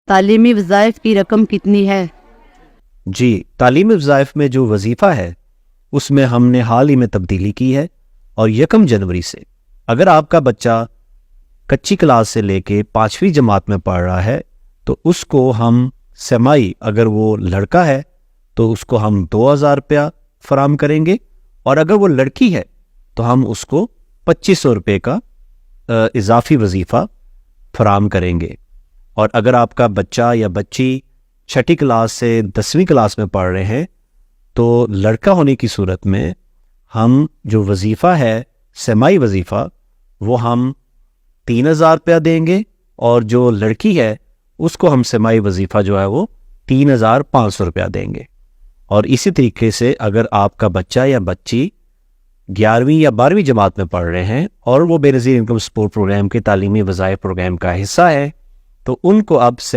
تعلیمی وظائف کی رقم کتنی ہے؟ جی، تعلیمی وظائف میں جو وظیفہ ہے اس میں ہم نے حال ہی میں تبدیلی کی ہے، اور 1 جنوری سے اگر آپ کا بچہ کچی کلاس سے لے کے 5ویں جماعت میں پڑھ رہا ہے تو اس کو ہم سمائی، اگر وہ لڑکا ہے تو اس کو ہم 2000 روپیہ فراہم کریں گے، اور اگر وہ لڑکی ہے تو ہم اس کو 2500 روپے کا اضافی وظیفہ فراہم کریں گے۔ اور اگر آپ کا بچہ یا بچی 6ٹھی کلاس سے 10ویں کلاس میں پڑھ رہے ہیں تو لڑکا ہونے کی صورت میں ہم جو وظیفہ ہے سمائی وظیفہ وہ ہم 3000 روپیہ دیں گے، اور جو لڑکی ہے اس کو ہم سمائی وظیفہ جو ہے وہ 3500 روپیہ دیں گے۔ اور اسی طریقے سے اگر آپ کا بچہ یا بچی 11ویں یا 12ویں جماعت میں پڑھ رہے ہیں اور وہ بے نظیر انکم سپورٹ پروگرام کے تعلیمی وظائف پروگرام کا حصہ ہے تو ان کو اب